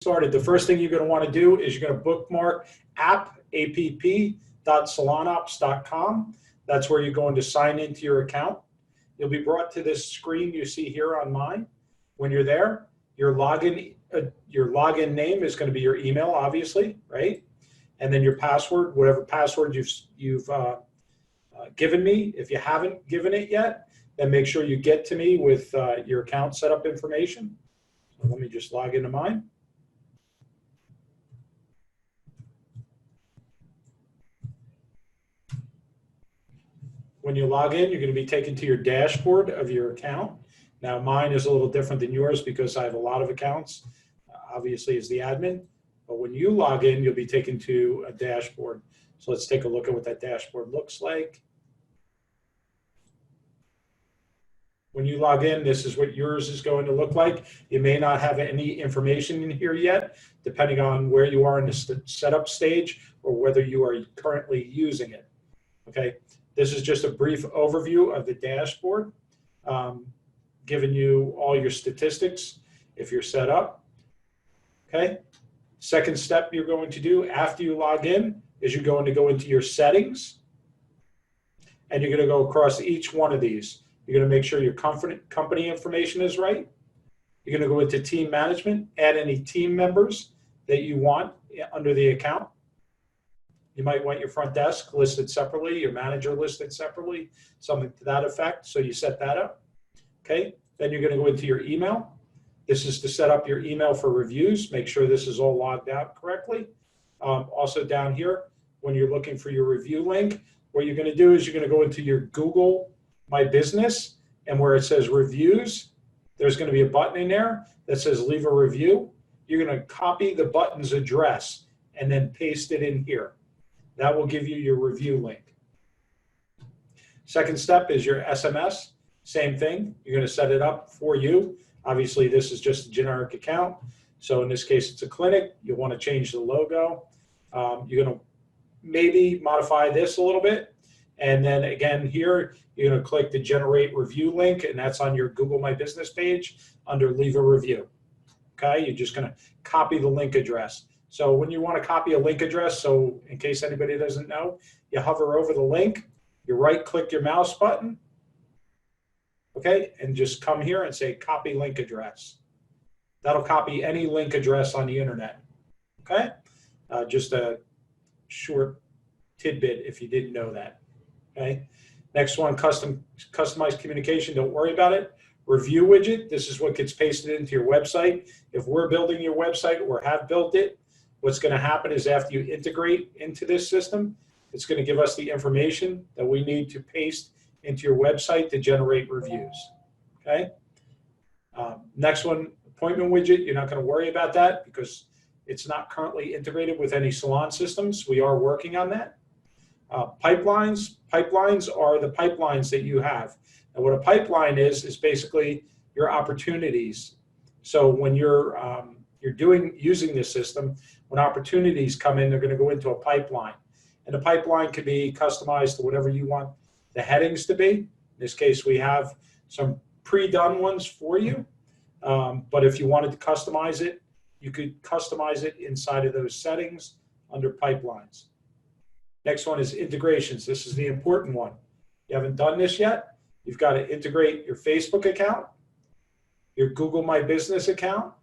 started, the first thing you're going to want to do is you're going to bookmark app.salonops.com. That's where you're going to sign into your account. You'll be brought to this screen you see here on mine. When you're there, your login name is going to be your email, obviously, right? And then your password, whatever password you've given me. If you haven't given it yet, then make sure you get to me with your account setup information. So let me just log into mine. When you log in, you're going to be taken to your dashboard of your account. Now, mine is a little different than yours because I have a lot of accounts, obviously as the admin. But when you log in, you'll be taken to a dashboard. So let's take a look at what that dashboard looks like. When you log in, this is what yours is going to look like. You may not have any information in here yet, depending on where you are in the setup stage or whether you are currently using it. Okay, this is just a brief overview of the dashboard, giving you all your statistics if you're set up. Okay, second step you're going to do after you log in is you're going to go into your settings, and you're going to go across each one of these. You're going to make sure your company information is right. You're going to go into team management, add any team members that you want under the account. You might want your front desk listed separately, your manager listed separately, something to that effect. So you set that up. Okay. Then you're going to go into your email. This is to set up your email for reviews. Make sure this is all logged out correctly. Also down here, when you're looking for your review link, what you're going to do is you're going to go into your Google My Business, and where it says reviews, there's going to be a button in there that says leave a review. You're going to copy the button's address and then paste it in here. That will give you your review link. Second step is your SMS. Same thing. You're going to set it up for you. Obviously, this is just a generic account. So in this case, it's a clinic. You'll want to change the logo. You're going to maybe modify this a little bit. And then again here, you're going to click the generate review link, and that's on your Google My Business page under leave a review. Okay, you're just going to copy the link address. So when you want to copy a link address, so in case anybody doesn't know, you hover over the link, you right click your mouse button, okay, and just come here and say copy link address. That'll copy any link address on the internet. Okay, just a short tidbit if you didn't know that. Okay. Next one, customized communication. Don't worry about it. Review widget. This is what gets pasted into your website. If we're building your website or have built it, what's going to happen is after you integrate into this system, it's going to give us the information that we need to paste into your website to generate reviews. Okay. Next one, appointment widget. You're not going to worry about that because it's not currently integrated with any salon systems. We are working on that. Pipelines are the pipelines that you have. And what a pipeline is basically your opportunities. So when you're using this system, when opportunities come in, they're going to go into a pipeline. And the pipeline can be customized to whatever you want the headings to be. In this case, we have some pre-done ones for you. But if you wanted to customize it, you could customize it inside of those settings under pipelines. Next one is integrations. This is the important one. You haven't done this yet. You've got to integrate your Facebook account, your Google My Business account,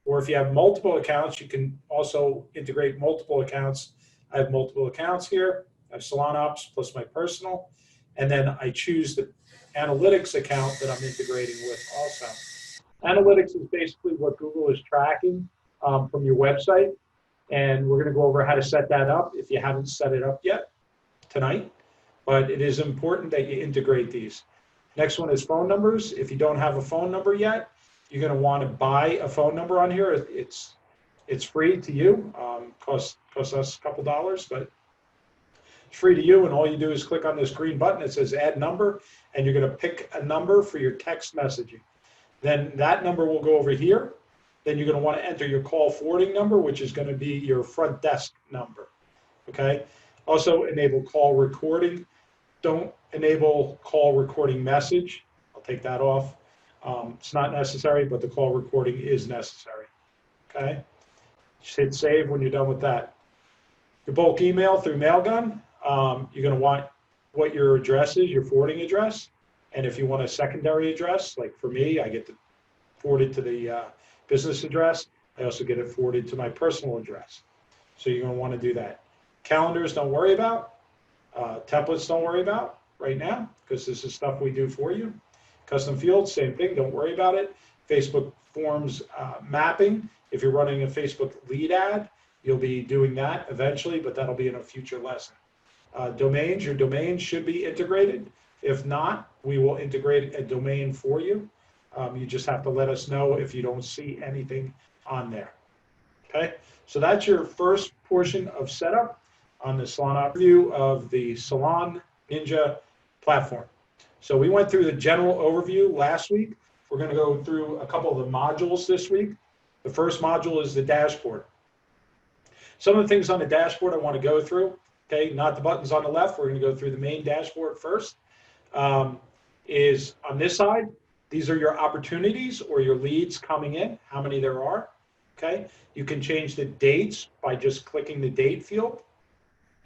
or if you have multiple accounts, you can also integrate multiple accounts. I have multiple accounts here. I have Salon Ops plus my personal, and then I choose the analytics account that I'm integrating with also. Analytics is basically what Google is tracking from your website. And we're going to go over how to set that up if you haven't set it up yet tonight. But it is important that you integrate these. Next one is phone numbers. If you don't have a phone number yet, you're going to want to buy a phone number on here. It's free to you. Costs us a couple dollars, but it's free to you. And all you do is click on this green button. It says add number, and you're going to pick a number for your text messaging. Then that number will go over here. Then you're going to want to enter your call forwarding number, which is going to be your front desk number. Okay. Also enable call recording. Don't enable call recording message. I'll take that off. It's not necessary, but the call recording is necessary. Okay. Just hit save when you're done with that. Your bulk email through Mailgun, you're going to want what your address is, your forwarding address. And if you want a secondary address, like for me, I get to forward it to the business address. I also get it forwarded to my personal address. So you're going to want to do that. Calendars, don't worry about. Templates, don't worry about right now, because this is stuff we do for you. Custom fields, same thing, don't worry about it. Facebook forms mapping, if you're running a Facebook lead ad, you'll be doing that eventually, but that'll be in a future lesson. Domains, your domain should be integrated. If not, we will integrate a domain for you. You just have to let us know if you don't see anything on there. Okay, so that's your first portion of setup on the Salon overview of the Salon Ninja platform. So we went through the general overview last week. We're going to go through a couple of the modules this week. The first module is the dashboard. Some of the things on the dashboard I want to go through, okay, not the buttons on the left. We're going to go through the main dashboard first. Is on this side, these are your opportunities or your leads coming in, how many there are, okay? You can change the dates by just clicking the date field,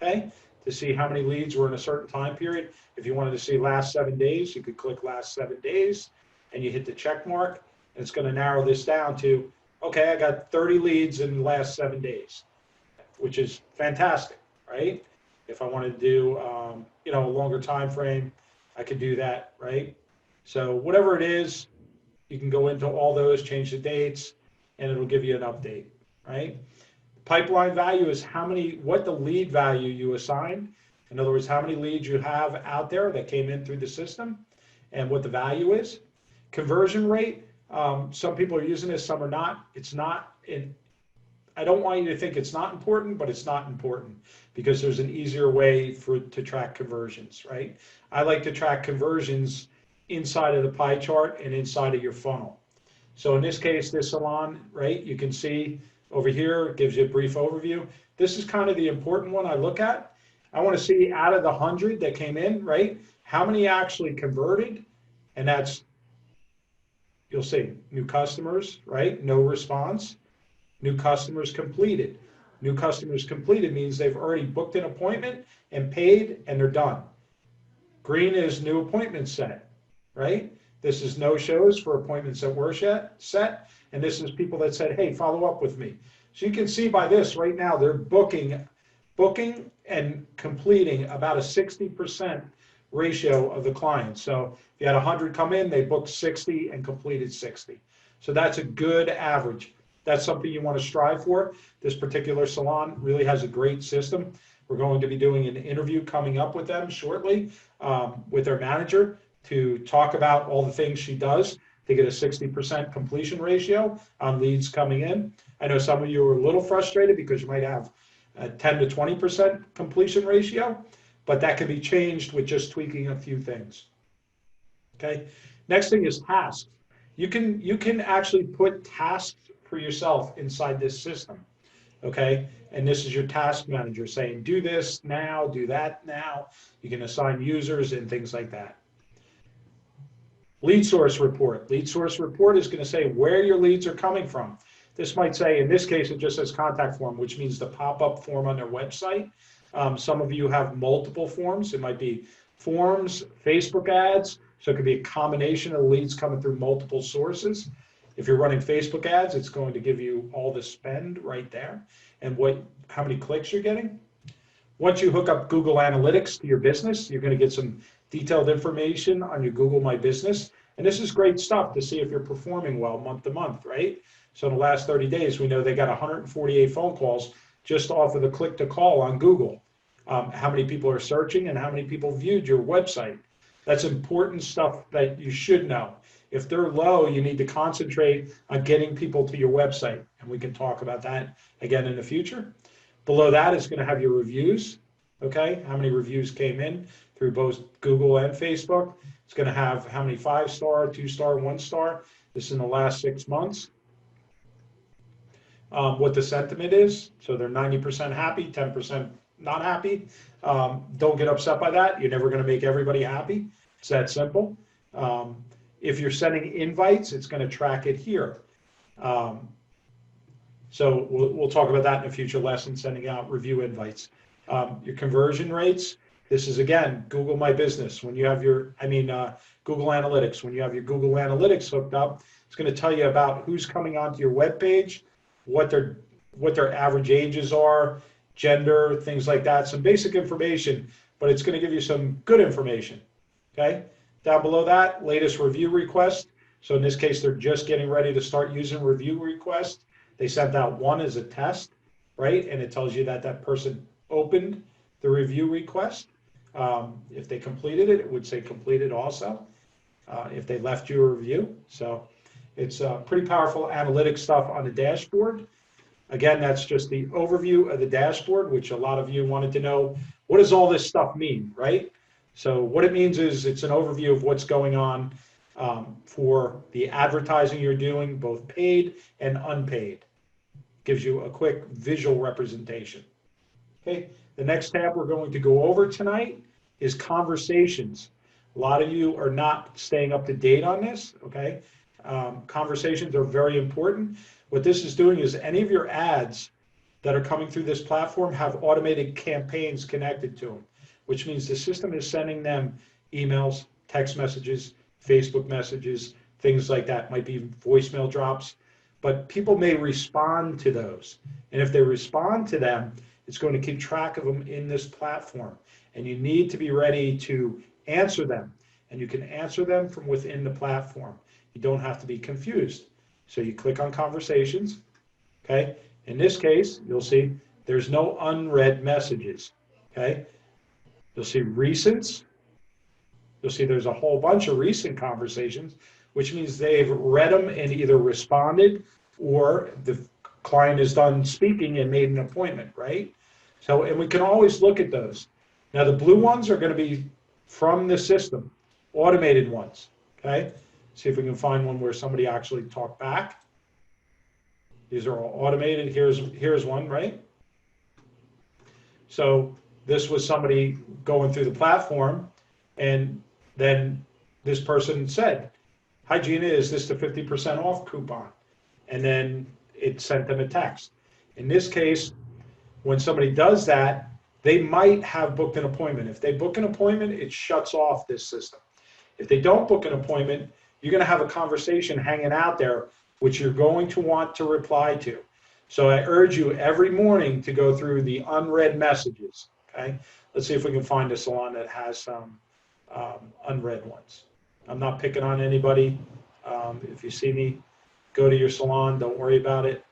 okay, to see how many leads were in a certain time period. If you wanted to see last 7 days, you could click last 7 days and you hit the check mark, and it's going to narrow this down to, okay, I got 30 leads in the last 7 days, which is fantastic, right? If I wanted to do, you know, a longer time frame, I could do that, right? So whatever it is, you can go into all those, change the dates, and it'll give you an update, right? Pipeline value is what the lead value you assign. In other words, how many leads you have out there that came in through the system and what the value is. Conversion rate, some people are using this, some are not. It's not, I don't want you to think it's not important, but it's not important because there's an easier way to track conversions, right? I like to track conversions inside of the pie chart and inside of your funnel. So in this case, this salon, right, you can see over here, it gives you a brief overview. This is kind of the important one I look at. I want to see out of the 100 that came in, right, how many actually converted, and that's, you'll see, new customers, right, no response, new customers completed. New customers completed means they've already booked an appointment and paid, and they're done. Green is new appointments set, right? This is no-shows for appointments that were set, and this is people that said, hey, follow up with me. So you can see by this right now, they're booking and completing about a 60% ratio of the clients. So if you had 100 come in, they booked 60 and completed 60. So that's a good average. That's something you want to strive for. This particular salon really has a great system. We're going to be doing an interview coming up with them shortly with their manager to talk about all the things she does to get a 60% completion ratio on leads coming in. I know some of you are a little frustrated because you might have a 10 to 20% completion ratio, but that can be changed with just tweaking a few things. Okay. Next thing is tasks. You can actually put tasks for yourself inside this system. Okay. And this is your task manager saying, do this now, do that now. You can assign users and things like that. Lead source report. Lead source report is going to say where your leads are coming from. This might say, in this case, it just says contact form, which means the pop-up form on their website. Some of you have multiple forms. It might be forms, Facebook ads. So it could be a combination of leads coming through multiple sources. If you're running Facebook ads, it's going to give you all the spend right there and how many clicks you're getting. Once you hook up Google Analytics to your business, you're going to get some detailed information on your Google My Business. And this is great stuff to see if you're performing well month to month, right? So in the last 30 days, we know they got 148 phone calls just off of the click to call on Google. How many people are searching and how many people viewed your website. That's important stuff that you should know. If they're low, you need to concentrate on getting people to your website. And we can talk about that again in the future. Below that is going to have your reviews. Okay, how many reviews came in through both Google and Facebook. It's going to have how many 5-star, 2-star, 1-star. This is in the last 6 months. What the sentiment is. So they're 90% happy, 10% not happy. Don't get upset by that. You're never going to make everybody happy. It's that simple. If you're sending invites, it's going to track it here. So we'll talk about that in a future lesson, sending out review invites. Your conversion rates, this is again, Google My Business. When you have your, Google Analytics, when you have your Google Analytics hooked up, it's going to tell you about who's coming onto your web page, what their average ages are, gender, things like that, some basic information, but it's going to give you some good information, okay? Down below that, latest review request. So in this case, they're just getting ready to start using review requests. They sent out one as a test, right? And it tells you that that person opened the review request. If they completed it, it would say completed also. If they left you a review. So it's pretty powerful analytic stuff on the dashboard. Again, that's just the overview of the dashboard, which a lot of you wanted to know, what does all this stuff mean, right? So what it means is it's an overview of what's going on for the advertising you're doing, both paid and unpaid. Gives you a quick visual representation. Okay, the next tab we're going to go over tonight is conversations. A lot of you are not staying up to date on this, okay? Conversations are very important. What this is doing is any of your ads that are coming through this platform have automated campaigns connected to them, which means the system is sending them emails, text messages, Facebook messages, things like that, might be voicemail drops, but people may respond to those. And if they respond to them, it's going to keep track of them in this platform. And you need to be ready to answer them. And you can answer them from within the platform. You don't have to be confused. So you click on conversations, okay? In this case, you'll see there's no unread messages, okay? You'll see recents. You'll see there's a whole bunch of recent conversations, which means they've read them and either responded or the client is done speaking and made an appointment, right? So, and we can always look at those. Now the blue ones are going to be from the system, automated ones, okay? See if we can find one where somebody actually talked back. These are all automated. Here's one, right? So this was somebody going through the platform, and then this person said, "Hi Gina, is this the 50% off coupon?" And then it sent them a text. In this case, when somebody does that, they might have booked an appointment. If they book an appointment, it shuts off this system. If they don't book an appointment, you're going to have a conversation hanging out there, which you're going to want to reply to. So I urge you every morning to go through the unread messages, okay? Let's see if we can find a salon that has some unread ones. I'm not picking on anybody. If you see me, go to your salon, don't worry about it.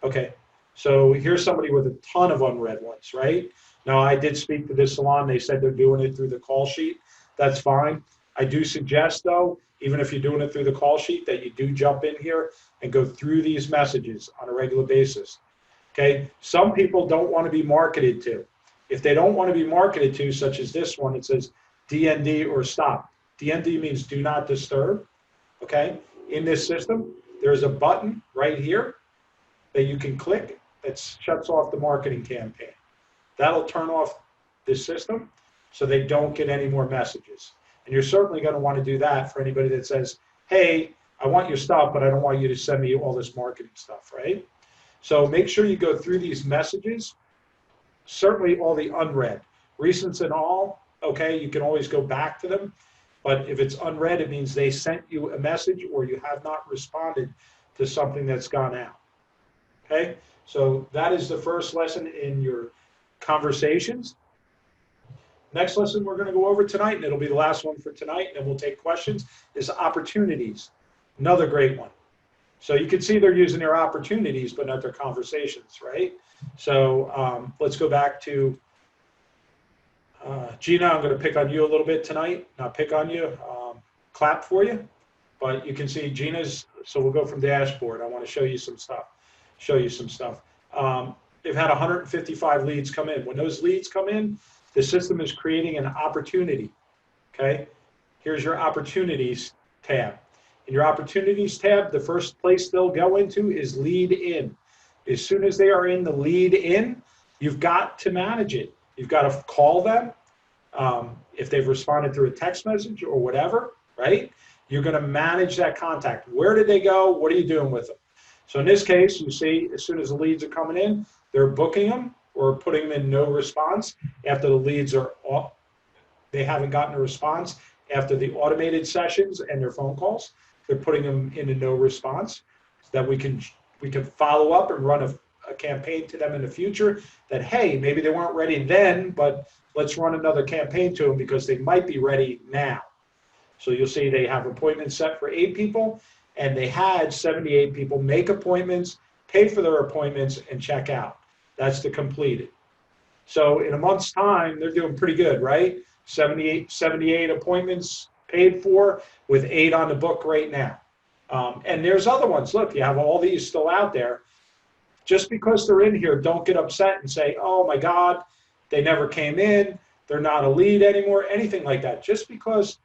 Okay, so here's somebody with a ton of unread ones, right? Now, I did speak to this salon. They said they're doing it through the call sheet. That's fine. I do suggest, though, even if you're doing it through the call sheet, that you do jump in here and go through these messages on a regular basis, okay? Some people don't want to be marketed to. If they don't want to be marketed to, such as this one, it says DND or stop. DND means do not disturb, okay? In this system, there's a button right here that you can click that shuts off the marketing campaign. That'll turn off the system so they don't get any more messages. And you're certainly going to want to do that for anybody that says, hey, I want your stuff, but I don't want you to send me all this marketing stuff, right? So make sure you go through these messages, certainly all the unread. Recents and all, okay, you can always go back to them. But if it's unread, it means they sent you a message or you have not responded to something that's gone out, okay? So that is the first lesson in your conversations. Next lesson we're going to go over tonight, and it'll be the last one for tonight, and we'll take questions, is opportunities. Another great one. So you can see they're using their opportunities, but not their conversations, right? So let's go back to Gina. I'm going to pick on you a little bit tonight. Not pick on you, clap for you. But you can see Gina's, so we'll go from dashboard. I want to show you some stuff. They've had 155 leads come in. When those leads come in, the system is creating an opportunity, okay? Here's your opportunities tab. In your opportunities tab, the first place they'll go into is lead in. As soon as they are in the lead in, you've got to manage it. You've got to call them. If they've responded through a text message or whatever, right? You're going to manage that contact. Where did they go? What are you doing with them? So in this case, you see, as soon as the leads are coming in, they're booking them or putting them in no response after the leads are off. They haven't gotten a response after the automated sessions and their phone calls. They're putting them into no response so that we can follow up and run a campaign to them in the future that, hey, maybe they weren't ready then, but let's run another campaign to them because they might be ready now. So you'll see they have appointments set for 8 people, and they had 78 people make appointments, pay for their appointments, and check out. That's the completed. So in a month's time, they're doing pretty good, right? 78 appointments paid for with 8 on the book right now. And there's other ones. Look, you have all these still out there. Just because they're in here, don't get upset and say, oh my God, they never came in, they're not a lead anymore, anything like that. Just because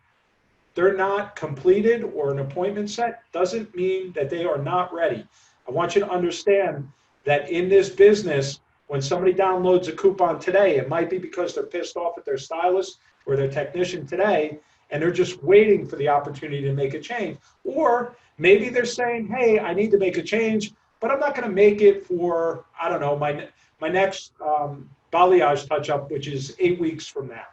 they're not completed or an appointment set doesn't mean that they are not ready. I want you to understand that in this business, when somebody downloads a coupon today, it might be because they're pissed off at their stylist or their technician today, and they're just waiting for the opportunity to make a change. Or maybe they're saying, hey, I need to make a change, but I'm not going to make it for, I don't know, my next balayage touch-up, which is 8 weeks from now,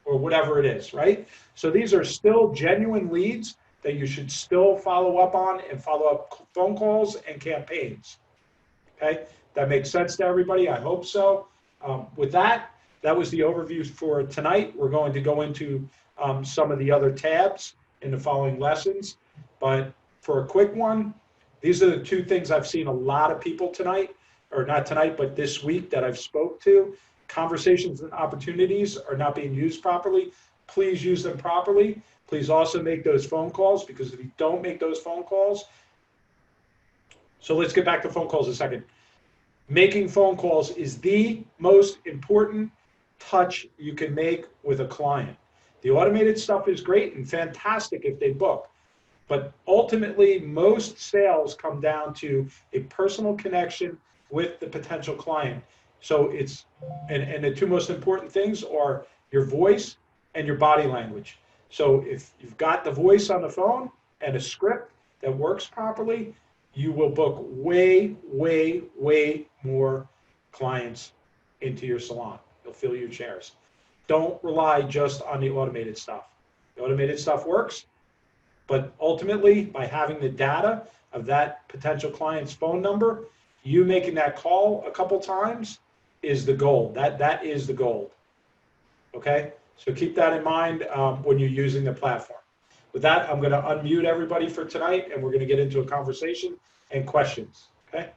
or whatever it is, right? So these are still genuine leads that you should still follow up on and follow up phone calls and campaigns, okay? That makes sense to everybody? I hope so. With that, that was the overview for tonight. We're going to go into some of the other tabs in the following lessons, but for a quick one, these are the 2 things I've seen a lot of people tonight, or not tonight, but this week that I've spoke to. Conversations and opportunities are not being used properly. Please use them properly. Please also make those phone calls, because if you don't make those phone calls, so let's get back to phone calls in a second. Making phone calls is the most important touch you can make with a client. The automated stuff is great and fantastic if they book, but ultimately most sales come down to a personal connection with the potential client. So it's, and the 2 most important things are your voice and your body language. So if you've got the voice on the phone and a script that works properly, you will book way, way, way more clients into your salon. You'll fill your chairs. Don't rely just on the automated stuff. The automated stuff works, but ultimately, by having the data of that potential client's phone number, you making that call a couple times is the goal. That is the goal. Okay? So keep that in mind when you're using the platform. With that, I'm going to unmute everybody for tonight, and we're going to get into a conversation and questions. Okay?